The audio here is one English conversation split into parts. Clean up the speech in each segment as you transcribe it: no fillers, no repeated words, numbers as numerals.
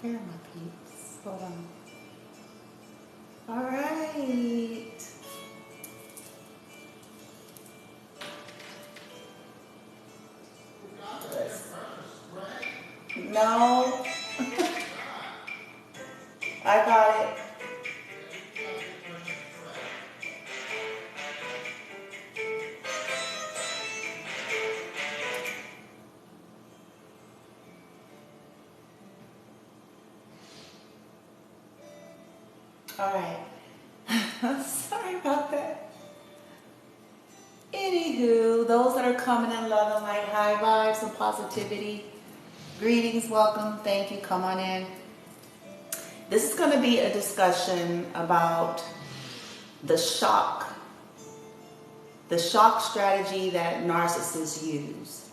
Here, my peeps. Hold on. All right. No. I got it. All right. Sorry about that. Anywho, those that are coming in love and light, high vibes and positivity, greetings, welcome, thank you, come on in. This is going to be a discussion about the shock strategy that narcissists use.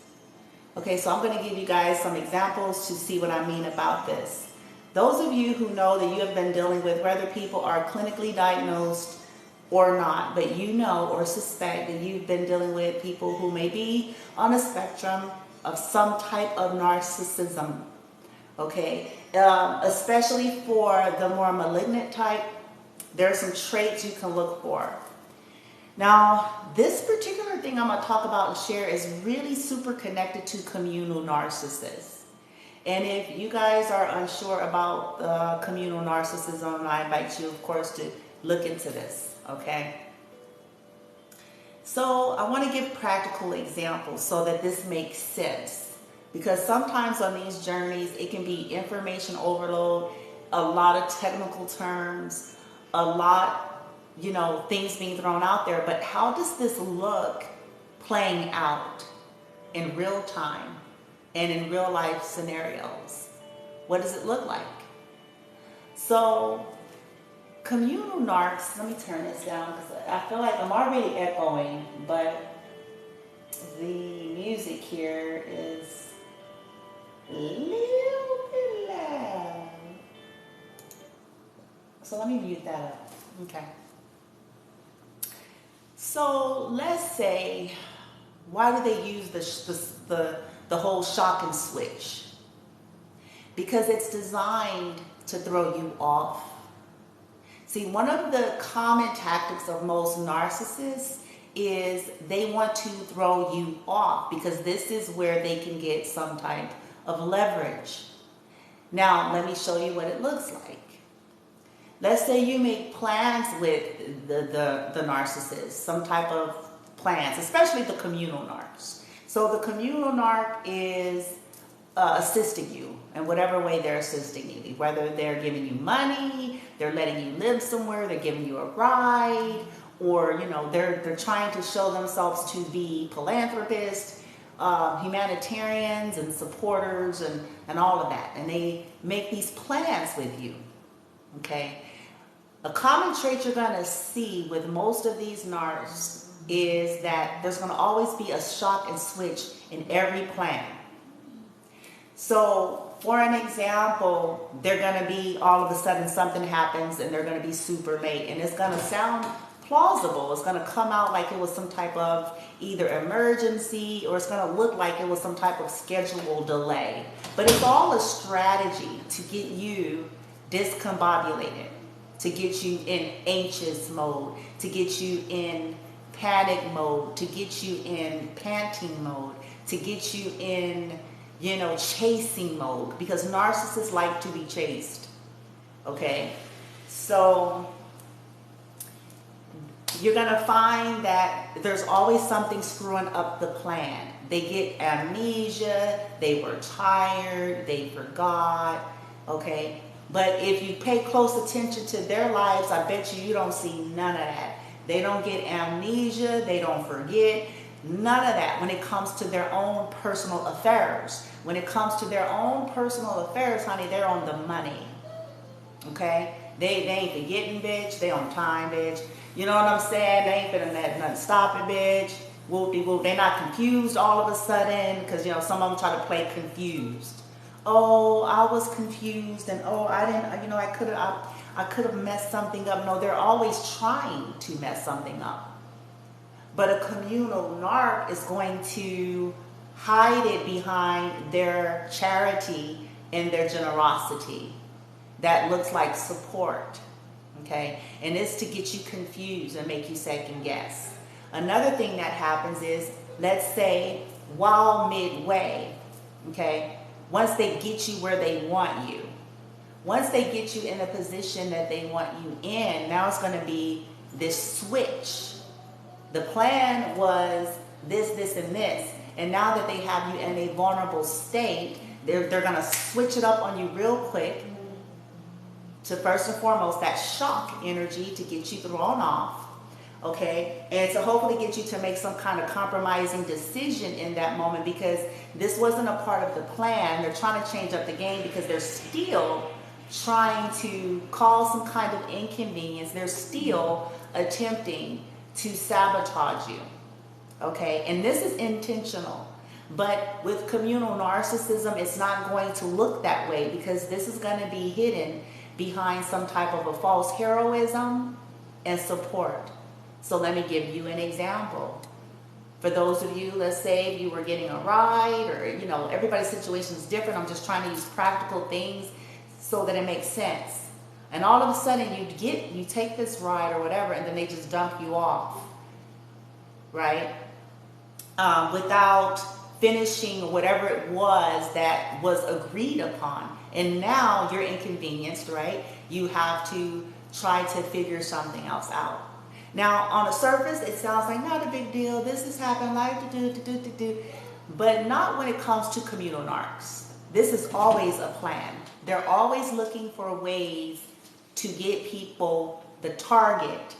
Okay, so I'm going to give you guys some examples to see what I mean about this. Those of you who know that you have been dealing with, whether people are clinically diagnosed or not, but you know or suspect that you've been dealing with people who may be on a spectrum of some type of narcissism, okay? Especially for the more malignant type, there are some traits you can look for. Now, this particular thing I'm going to talk about and share is really super connected to communal narcissists. And if you guys are unsure about communal narcissism, I invite you, of course, to look into this, okay? So I want to give practical examples so that this makes sense. Because sometimes on these journeys, it can be information overload, a lot of technical terms, a lot, things being thrown out there. But how does this look playing out in real time and in real life scenarios? What does it look like? So communal narcs, let me turn this down because I feel like I'm already echoing, but the music here is a little bit loud. So let me mute that up. Okay. So let's say, why do they use the whole shock and switch? Because it's designed to throw you off. See, one of the common tactics of most narcissists is they want to throw you off because this is where they can get some type of leverage. Now, let me show you what it looks like. Let's say you make plans with the narcissist, some type of plans, especially the communal narcs. So the communal narc is assisting you in whatever way they're assisting you, whether they're giving you money, they're letting you live somewhere, they're giving you a ride, or they're trying to show themselves to be philanthropists, humanitarians and supporters and all of that, and they make these plans with you. Okay, a common trait you're going to see with most of these narcs is that there's going to always be a shock and switch in every plan. So, for an example, they're going to be, all of a sudden something happens and they're going to be super late. And it's going to sound plausible. It's going to come out like it was some type of either emergency, or it's going to look like it was some type of schedule delay. But it's all a strategy to get you discombobulated, to get you in anxious mode, to get you in panic mode, to get you in panting mode, to get you in chasing mode, because narcissists like to be chased. Okay, so you're gonna find that there's always something screwing up the plan. They get amnesia, they were tired, they forgot. Okay, but if you pay close attention to their lives, I bet you don't see none of that. They don't get amnesia, they don't forget. None of that when it comes to their own personal affairs. When it comes to their own personal affairs, honey, they're on the money. Okay? They ain't forgetting, bitch. They on time, bitch. You know what I'm saying? They ain't finna let nothing stop it, bitch. Whoop-de-whoop. They're not confused all of a sudden because, some of them try to play confused. Oh, I was confused, and oh, I didn't, I could have messed something up. No, they're always trying to mess something up. But a communal narc is going to hide it behind their charity in their generosity that looks like support, okay? And it's to get you confused and make you second guess. Another thing that happens is, let's say while midway, okay, once they get you where they want you, once they get you in a position that they want you in, now it's going to be this switch. The plan was this, and this. And now that they have you in a vulnerable state, they're going to switch it up on you real quick to, first and foremost, that shock energy to get you thrown off. Okay, and to hopefully get you to make some kind of compromising decision in that moment, because this wasn't a part of the plan. They're trying to change up the game because they're still trying to cause some kind of inconvenience. They're still attempting to sabotage you. Okay, and this is intentional. But with communal narcissism, it's not going to look that way, because this is going to be hidden behind some type of a false heroism and support. So let me give you an example. For those of you, let's say you were getting a ride, or, you know, everybody's situation is different. I'm just trying to use practical things so that it makes sense. And all of a sudden you take this ride or whatever, and then they just dump you off, right? Without finishing whatever it was that was agreed upon. And now you're inconvenienced, right? You have to try to figure something else out. Now, on the surface, it sounds like not a big deal. This has happened, life to do. But not when it comes to communal narcs. This is always a plan. They're always looking for ways to get people, the target,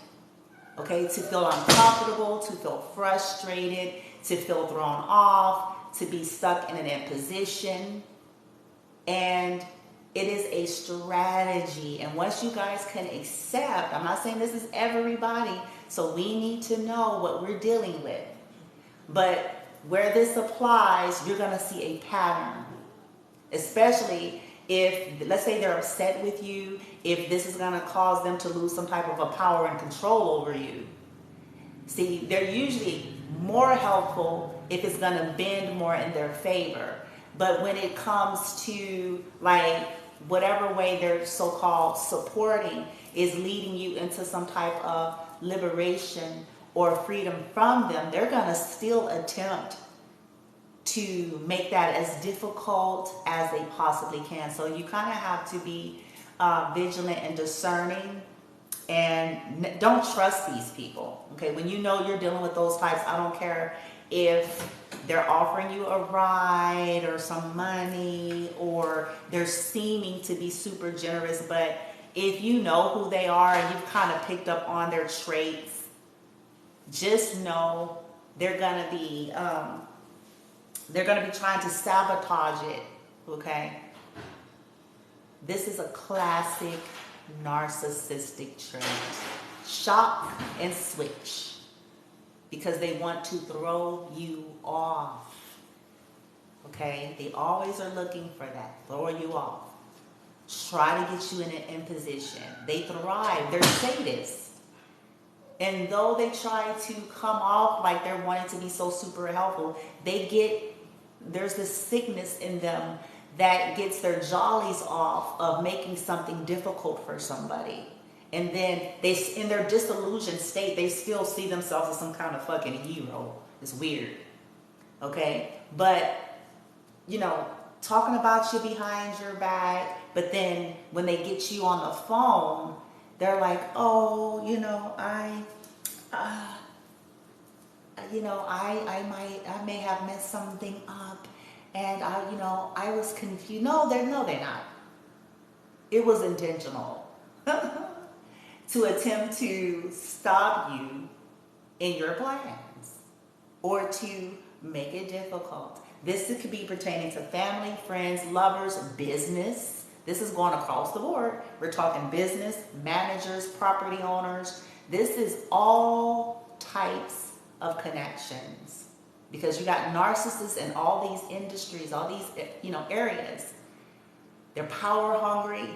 okay, to feel uncomfortable, to feel frustrated, to feel thrown off, to be stuck in an imposition. And it is a strategy. And once you guys can accept, I'm not saying this is everybody, so we need to know what we're dealing with. But where this applies, you're going to see a pattern. Especially if, let's say they're upset with you, if this is going to cause them to lose some type of a power and control over you. See, they're usually more helpful if it's going to bend more in their favor. But when it comes to, like, whatever way they're so-called supporting is leading you into some type of liberation or freedom from them, they're going to still attempt to make that as difficult as they possibly can. So you kind of have to be vigilant and discerning, and don't trust these people. Okay, when you know you're dealing with those types, I don't care if they're offering you a ride or some money, or they're seeming to be super generous, but if you know who they are and you've kind of picked up on their traits, just know they're gonna be trying to sabotage it. Okay, this is a classic narcissistic trait: shock and switch. Because they want to throw you off. Okay? They always are looking for that. Throw you off. Try to get you in an imposition. They thrive. They're sadists. And though they try to come off like they're wanting to be so super helpful, there's this sickness in them that gets their jollies off of making something difficult for somebody. And then they, in their disillusioned state, they still see themselves as some kind of fucking hero. It's weird. Okay? But, you know, talking about you behind your back, but then when they get you on the phone, they're like, oh, you know, I may have messed something up, and I was confused. No, they're not. It was intentional. To attempt to stop you in your plans or to make it difficult. This could be pertaining to family, friends, lovers, business. This is going across the board. We're talking business, managers, property owners. This is all types of connections, because you got narcissists in all these industries, all these areas. They're power hungry.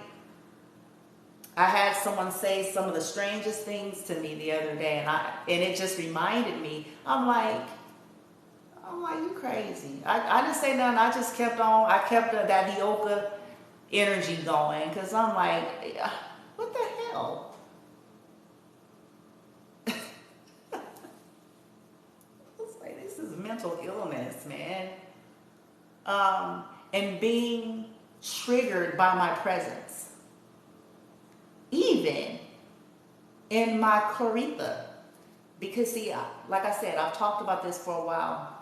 I had someone say some of the strangest things to me the other day, and it just reminded me. I'm like, you crazy. I didn't say nothing. I just kept on. I kept that yoga energy going, because I'm like, what the hell? It's like, this is mental illness, man. And being triggered by my presence, even in my Clarita. Because see, like I said, I've talked about this for a while,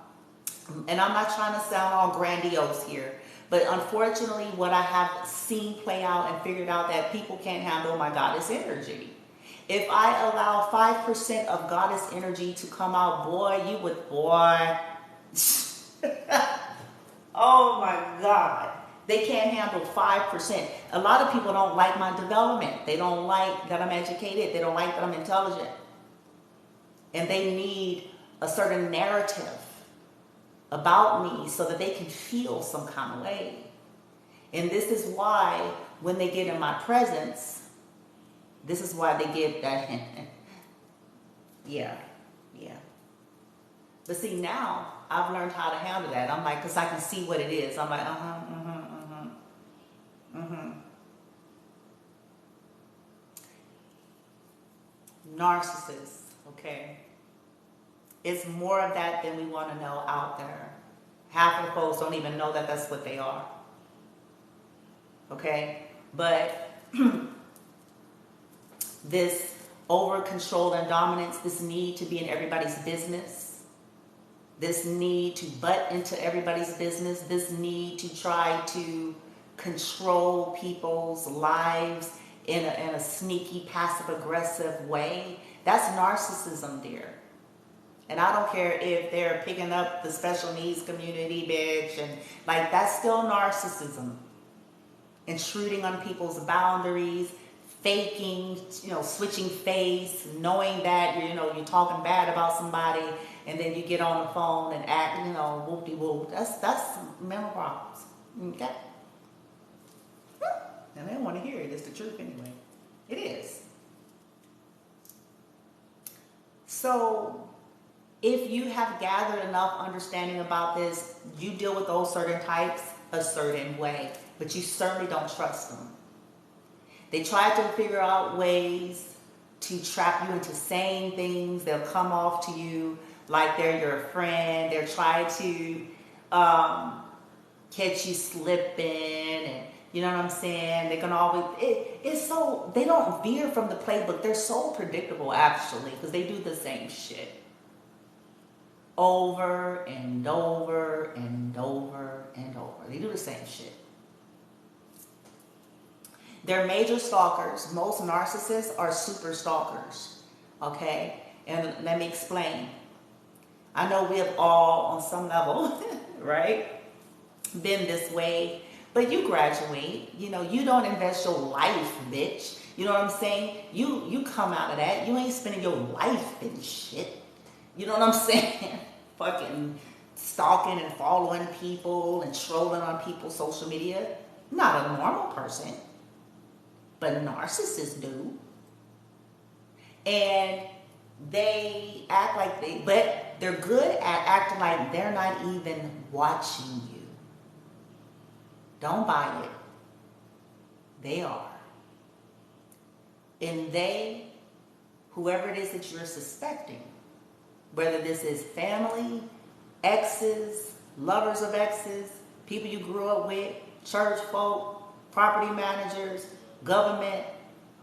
and I'm not trying to sound all grandiose here, but unfortunately what I have seen play out and figured out that people can't handle my goddess energy. If I allow 5% of goddess energy to come out, boy, you would, boy. Oh my God. They can't handle 5%. A lot of people don't like my development. They don't like that I'm educated. They don't like that I'm intelligent. And they need a certain narrative about me so that they can feel some kind of way. And this is why when they get in my presence, this is why they get that, yeah. But see, now I've learned how to handle that. I'm like, because I can see what it is. I'm like, Narcissist, okay? It's more of that than we want to know out there. Half of folks don't even know that that's what they are. Okay? But this over control and dominance, this need to be in everybody's business, this need to butt into everybody's business, this need to try to control people's lives in a sneaky, passive-aggressive way, that's narcissism, dear. And I don't care if they're picking up the special needs community, bitch, and like, that's still narcissism. Intruding on people's boundaries, faking, switching face, knowing that you're talking bad about somebody, and then you get on the phone and act, whoop-de-whoop. That's mental problems. Okay? And they don't want to hear it. It's the truth anyway. It is. So if you have gathered enough understanding about this, you deal with those certain types a certain way, but you certainly don't trust them. They try to figure out ways to trap you into saying things. They'll come off to you like they're your friend. They'll try to catch you slipping, and you know what I'm saying? They're gonna always, it's so, they don't veer from the playbook. They're so predictable, actually, because they do the same shit over and over and over and over. They do the same shit. They're major stalkers. Most narcissists are super stalkers, okay? And let me explain. I know we have all, on some level, right, been this way, but you graduate. You don't invest your life, bitch. You know what I'm saying? You come out of that. You ain't spending your life in shit. You know what I'm saying? Fucking stalking and following people and trolling on people's social media. Not a normal person. But narcissists do. And they act like but they're good at acting like they're not even watching you. Don't buy it. They are. And they, whoever it is that you're suspecting, whether this is family, exes, lovers of exes, people you grew up with, church folk, property managers, government,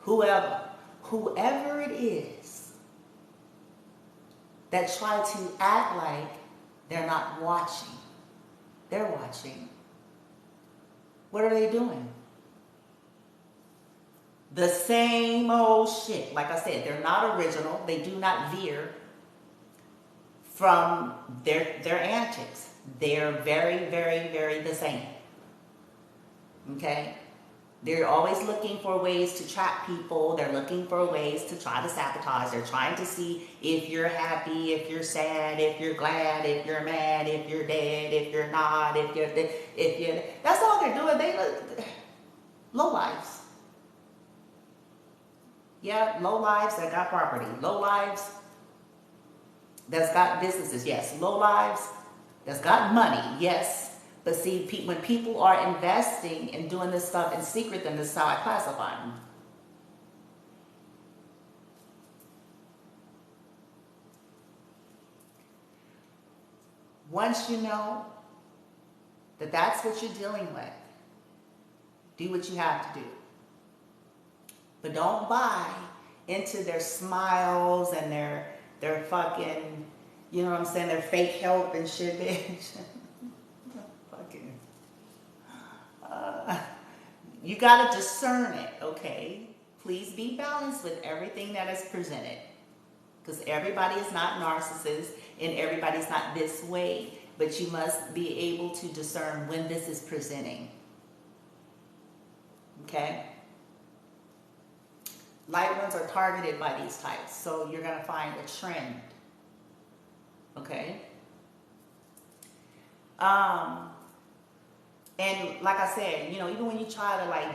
whoever it is that try to act like they're not watching, they're watching. What are they doing? The same old shit. Like I said, they're not original. They do not veer from their antics. They're very, very, very the same. Okay? They're always looking for ways to trap people. They're looking for ways to try to sabotage. They're trying to see if you're happy, if you're sad, if you're glad, if you're mad, if you're dead, if you're not, if you're, that's all they're doing. They look, low lives. Yeah, low lives that got property. Low lives that's got businesses. Yes. Low lives that's got money. Yes. But see, when people are investing and doing this stuff in secret, then this is how I classify them. Once you know that that's what you're dealing with, do what you have to do. But don't buy into their smiles and their fucking, you know what I'm saying, their fake help and shit, bitch. Fucking. You gotta discern it, okay? Please be balanced with everything that is presented. Because everybody is not narcissist and everybody's not this way. But you must be able to discern when this is presenting. Okay? Light ones are targeted by these types. So you're going to find a trend. Okay? And like I said, you know, even when you try to like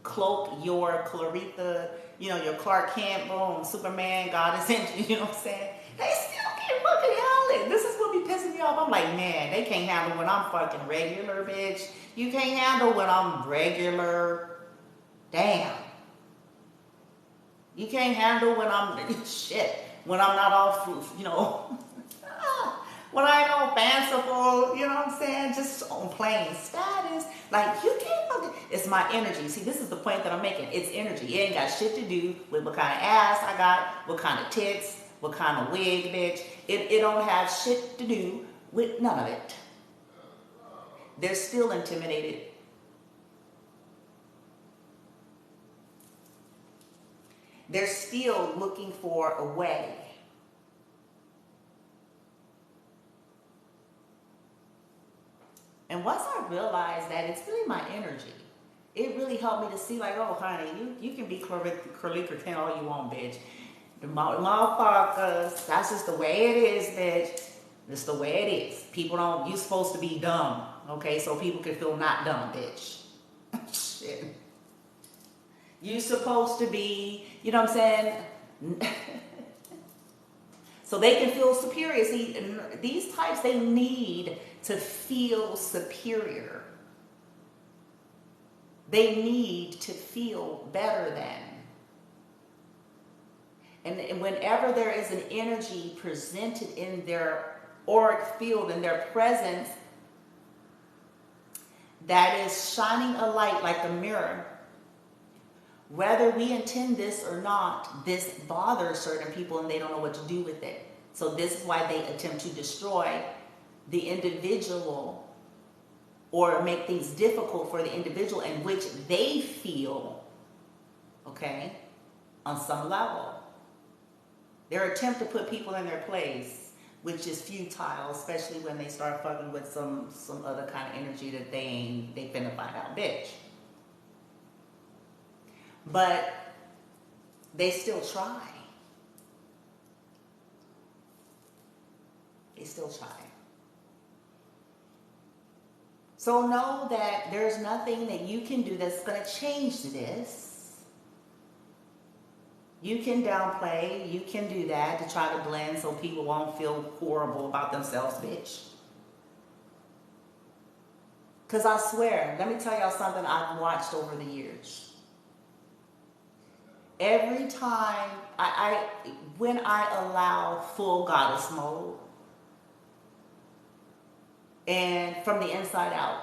cloak your Claritha, you know, your Clark Kent, boom, Superman, Goddess, you know what I'm saying? They still can't fucking handle it. This is what be pissing me off. I'm like, man, they can't handle when I'm fucking regular, bitch. You can't handle when I'm regular. Damn. You can't handle when I'm, shit, when I'm not all, you know, when I ain't all fanciful, you know what I'm saying? Just on plain status. Like, you can't fucking, it's my energy. See, this is the point that I'm making. It's energy. It ain't got shit to do with what kind of ass I got, what kind of tits, what kind of wig, bitch. It don't have shit to do with none of it. They're still intimidated. They're still looking for a way. And once I realized that it's really my energy, it really helped me to see like, oh, honey, you can be curly all you want, bitch. The motherfuckers, that's just the way it is, bitch. It's the way it is. People don't, you supposed to be dumb, okay? So people can feel not dumb, bitch. Shit. You supposed to be, you know what I'm saying? So they can feel superior. See, these types, they need to feel superior. They need to feel better than. And whenever there is an energy presented in their auric field, in their presence, that is shining a light like a mirror, whether we intend this or not, this bothers certain people and they don't know what to do with it. So this is why they attempt to destroy the individual or make things difficult for the individual in which they feel, okay, on some level. Their attempt to put people in their place, which is futile, especially when they start fucking with some other kind of energy that they finna find out, bitch. But they still try. They still try. So know that there's nothing that you can do that's going to change this. You can downplay, you can do that to try to blend so people won't feel horrible about themselves, bitch. Because I swear, let me tell y'all something I've watched over the years. Every time, when I allow full goddess mode, and from the inside out.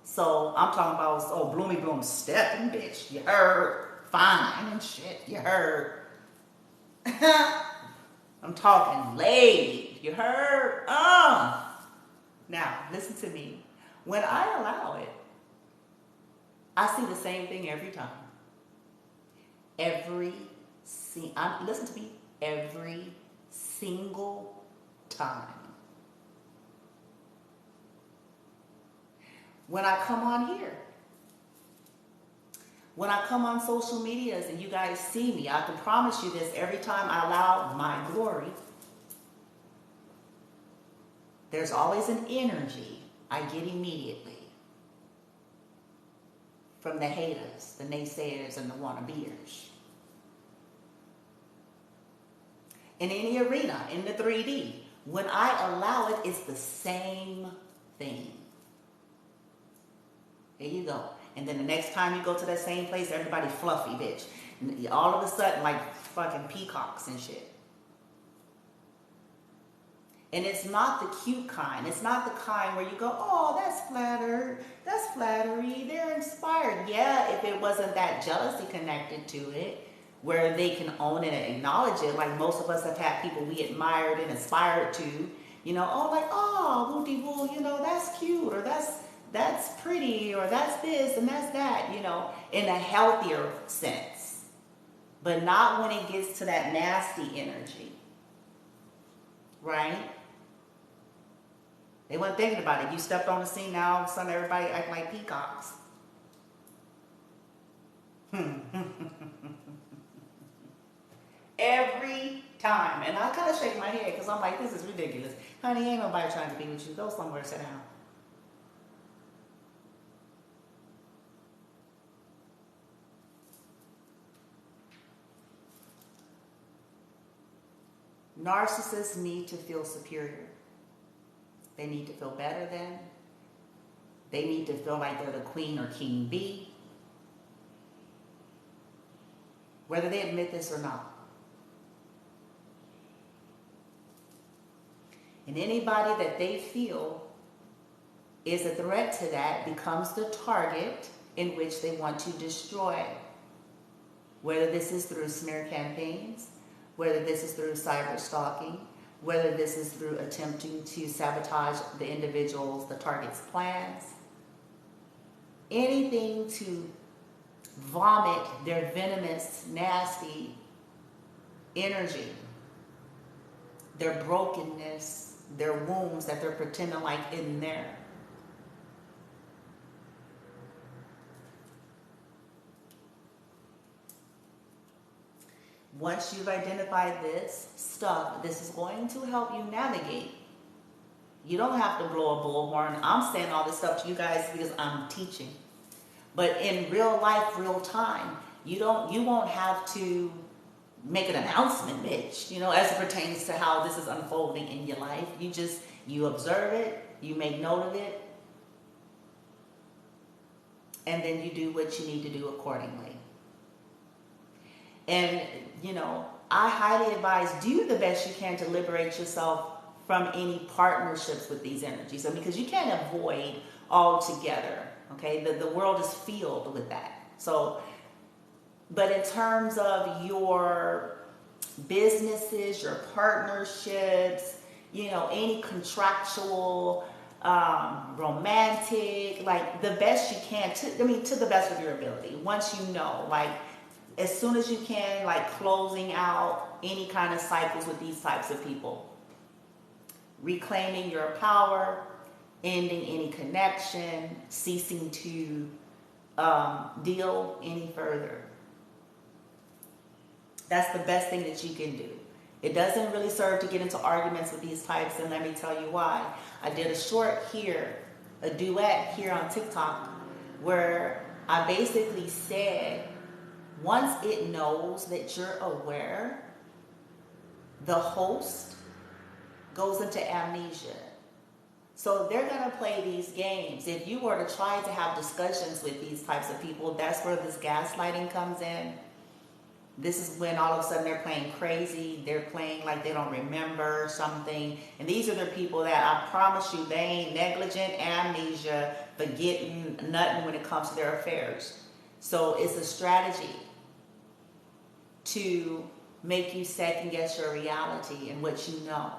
So I'm talking about, oh, bloomy bloom stepping, bitch. You heard? Fine and shit. You heard? I'm talking laid. You heard? Now, listen to me. When I allow it, I see the same thing every time. Listen to me. Every single time. When I come on here, when I come on social medias and you guys see me, I can promise you this, every time I allow my glory, there's always an energy I get immediately from the haters, the naysayers, and the wannabeers. In any arena, in the 3D, when I allow it, it's the same thing. There you go. And then the next time you go to that same place, everybody fluffy, bitch. And all of a sudden, like fucking peacocks and shit. And it's not the cute kind. It's not the kind where you go, oh, that's flattered. That's flattery. They're inspired. Yeah, if it wasn't that jealousy connected to it, where they can own it and acknowledge it, like most of us have had people we admired and aspired to, you know, oh, like, oh, woo-de-woo, you know, that's cute, or that's pretty, or that's this and that's that, you know, in a healthier sense. But not when it gets to that nasty energy, right? They weren't thinking about it. You stepped on the scene, now all of a sudden everybody act like peacocks. Every time. And I kind of shake my head because I'm like, this is ridiculous. Honey, ain't nobody trying to be with you. Go somewhere, sit down. Narcissists need to feel superior. They need to feel better than. They need to feel like they're the queen or king bee. Whether they admit this or not. And anybody that they feel is a threat to that becomes the target in which they want to destroy. Whether this is through smear campaigns, whether this is through cyber stalking, whether this is through attempting to sabotage the individual's, the target's plans. Anything to vomit their venomous, nasty energy, their brokenness, their wounds that they're pretending like in there. Once you've identified this stuff, this is going to help you navigate. You don't have to blow a bullhorn. I'm saying all this stuff to you guys because I'm teaching. But in real life, real time, you won't have to make an announcement, bitch, you know, as it pertains to how this is unfolding in your life. You observe it, you make note of it, and then you do what you need to do accordingly. And, you know, I highly advise, do the best you can to liberate yourself from any partnerships with these energies. So, because you can't avoid altogether, okay? The world is filled with that. So, but in terms of your businesses, your partnerships, you know, any contractual, romantic, like the best you can, to the best of your ability. Once you know, like, as soon as you can, like closing out any kind of cycles with these types of people. Reclaiming your power, ending any connection, ceasing to deal any further. That's the best thing that you can do. It doesn't really serve to get into arguments with these types, and let me tell you why. I did a short here, a duet here on TikTok, where I basically said, once it knows that you're aware, the host goes into amnesia. So they're going to play these games. If you were to try to have discussions with these types of people, that's where this gaslighting comes in. This is when all of a sudden they're playing crazy. They're playing like they don't remember something. And these are the people that I promise you, they ain't negligent, amnesia, forgetting nothing when it comes to their affairs. So it's a strategy to make you second guess your reality and what you know.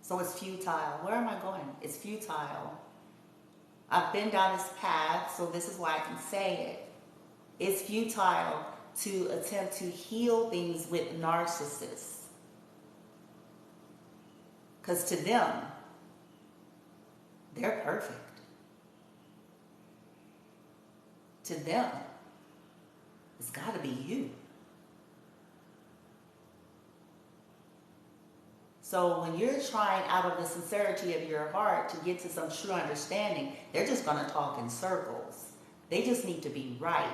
So it's futile. Where am I going? It's futile. I've been down this path, so this is why I can say it. It's futile to attempt to heal things with narcissists. Because to them, they're perfect. To them, it's got to be you. So when you're trying out of the sincerity of your heart to get to some true understanding, they're just going to talk in circles. They just need to be right.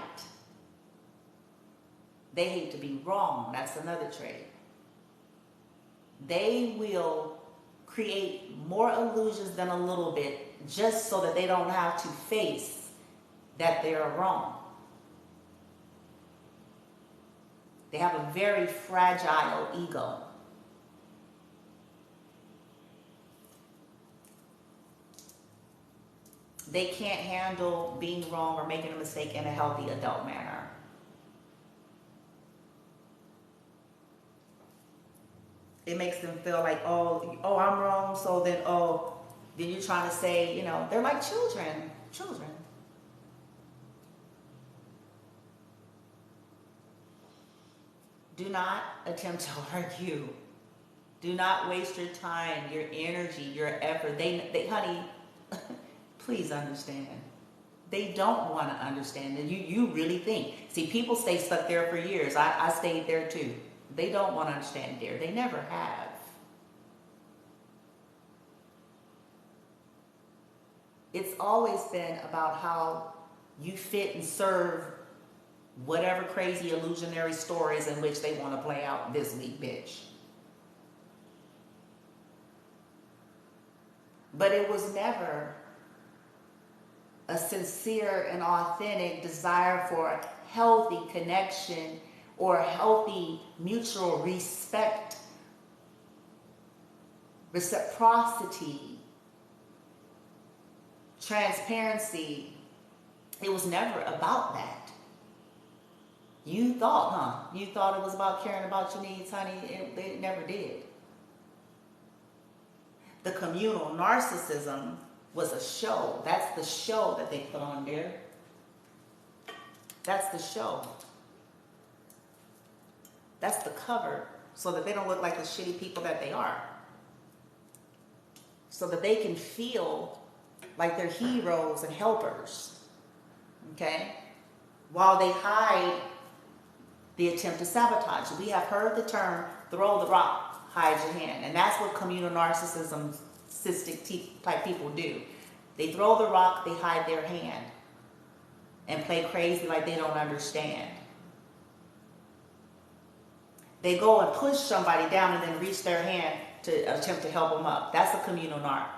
They hate to be wrong. That's another trait. They will create more illusions than a little bit just so that they don't have to face that they're wrong. They have a very fragile ego. They can't handle being wrong or making a mistake in a healthy adult manner. It makes them feel like, oh, I'm wrong, so then you're trying to say, they're like children. Do not attempt to argue. Do not waste your time, your energy, your effort. They honey, please understand. They don't want to understand. And you really think. See, people stay stuck there for years. I stayed there too. They don't want to understand there. They never have. It's always been about how you fit and serve whatever crazy illusionary stories in which they want to play out this week, bitch. But it was never a sincere and authentic desire for a healthy connection or healthy mutual respect, reciprocity, transparency. It was never about that. You thought, You thought it was about caring about your needs, honey. It never did. The communal narcissism was a show. That's the show that they put on there. That's the show. That's the cover, so that they don't look like the shitty people that they are. So that they can feel like they're heroes and helpers. Okay? While they hide the attempt to sabotage. We have heard the term, throw the rock, hide your hand. And that's what communal narcissism type people do. They throw the rock, they hide their hand, and play crazy like they don't understand. They go and push somebody down and then reach their hand to attempt to help them up. That's a communal narc.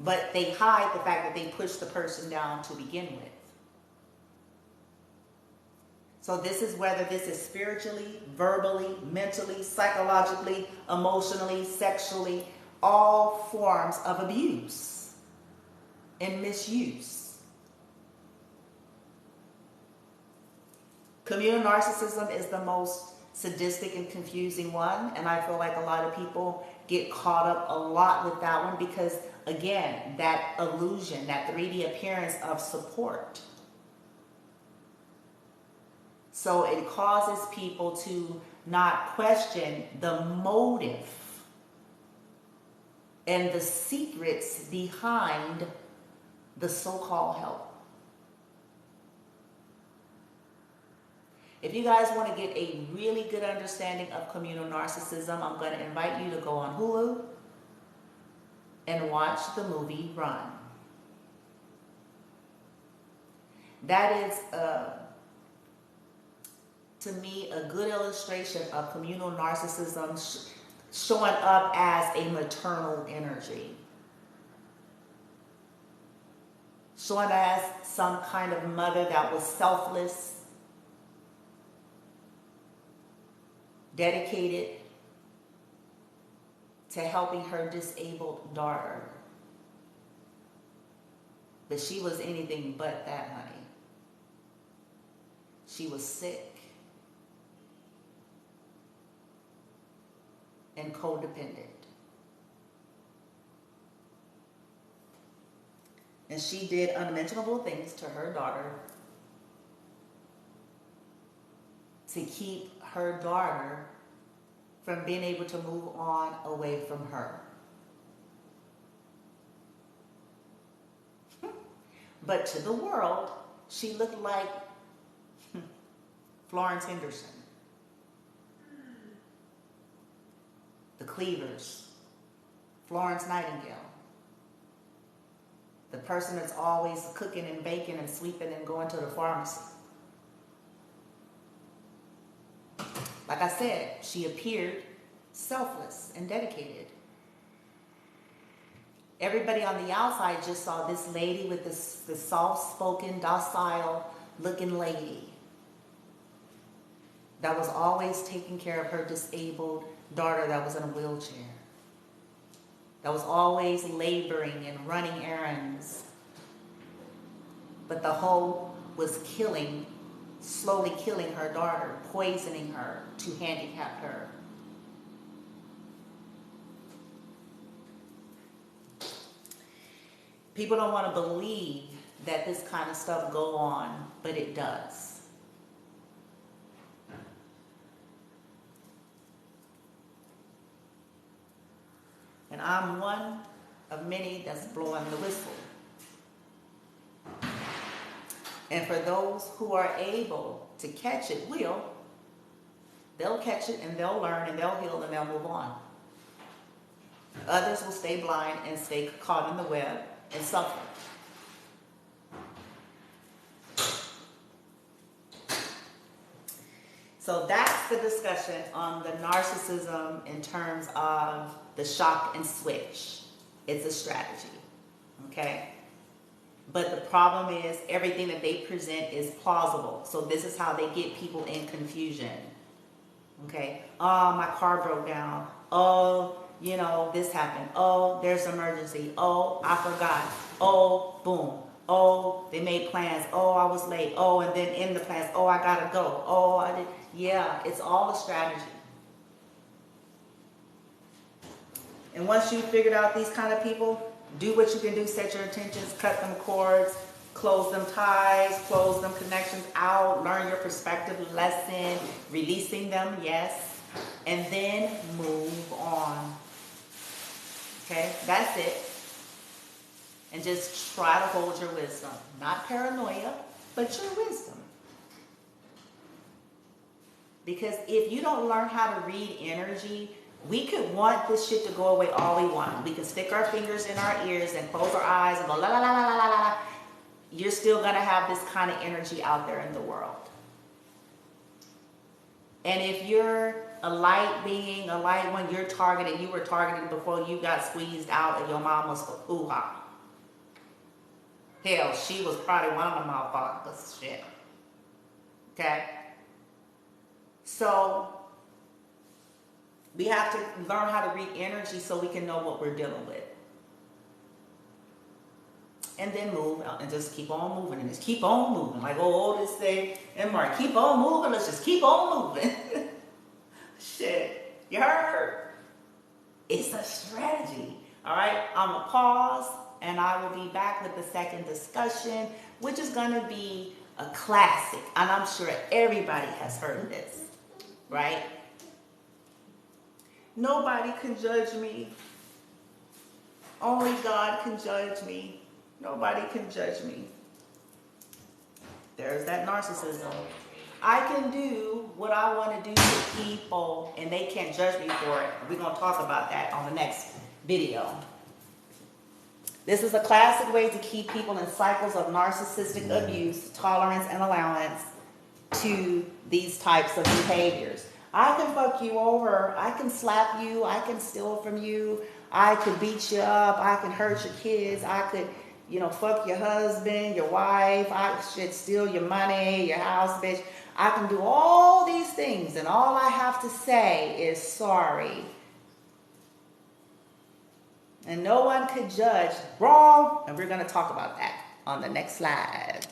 But they hide the fact that they pushed the person down to begin with. So this is whether this is spiritually, verbally, mentally, psychologically, emotionally, sexually, all forms of abuse and misuse. Communal narcissism is the most sadistic and confusing one, and I feel like a lot of people get caught up a lot with that one because, again, that illusion, that 3D appearance of support. So it causes people to not question the motive and the secrets behind the so-called help. If you guys want to get a really good understanding of communal narcissism, I'm going to invite you to go on Hulu and watch the movie Run. That is, to me, a good illustration of communal narcissism showing up as a maternal energy. Showing as some kind of mother that was selfless, dedicated to helping her disabled daughter. But she was anything but that, honey. She was sick and codependent. And she did unmentionable things to her daughter to keep her daughter from being able to move on away from her. But to the world, she looked like Florence Henderson, the Cleavers, Florence Nightingale, the person that's always cooking and baking and sweeping and going to the pharmacy. Like I said, she appeared selfless and dedicated. Everybody on the outside just saw this lady with this soft-spoken, docile-looking lady that was always taking care of her disabled daughter that was in a wheelchair, that was always laboring and running errands. But the hoe was slowly killing her daughter, poisoning her to handicap her. People don't want to believe that this kind of stuff go on, but it does. And I'm one of many that's blowing the whistle. And for those who are able to catch it, they'll catch it and they'll learn and they'll heal and they'll move on. Others will stay blind and stay caught in the web and suffer. So that's the discussion on the narcissism in terms of the shock and switch. It's a strategy, okay? But the problem is everything that they present is plausible. So this is how they get people in confusion, okay? Oh, my car broke down. Oh, you know, this happened. Oh, there's an emergency. Oh, I forgot. Oh, boom. Oh, they made plans. Oh, I was late. Oh, and then in the plans, oh, I gotta go. Oh, I did. Yeah, it's all a strategy. And once you've figured out these kind of people, do what you can do, set your intentions, cut them cords, close them ties, close them connections out, learn your perspective lesson, releasing them, yes, and then move on. Okay, that's it. And just try to hold your wisdom. Not paranoia, but your wisdom. Because if you don't learn how to read energy, we could want this shit to go away all we want. We can stick our fingers in our ears and close our eyes and go la la la la la la la. You're still gonna have this kind of energy out there in the world. And if you're a light being, a light one, you're targeted, you were targeted before you got squeezed out of your mama's hoo-ha. Hell, she was probably one of the motherfuckers. Shit. Okay? So, we have to learn how to read energy so we can know what we're dealing with. And then move out and just keep on moving and just keep on moving. Like this thing and Mark, keep on moving, let's just keep on moving. Shit, you heard? It's a strategy. All right, I'm gonna pause and I will be back with the second discussion, which is gonna be a classic. And I'm sure everybody has heard of this, right? Nobody can judge me. Only God can judge me. Nobody can judge me. There's that narcissism. I can do what I want to do to people and they can't judge me for it. We're going to talk about that on the next video. This is a classic way to keep people in cycles of narcissistic abuse, tolerance, and allowance to these types of behaviors. I can fuck you over, I can slap you, I can steal from you, I could beat you up, I can hurt your kids, I could, fuck your husband, your wife, I should steal your money, your house, bitch. I can do all these things and all I have to say is sorry. And no one could judge. Wrong. And we're going to talk about that on the next slide.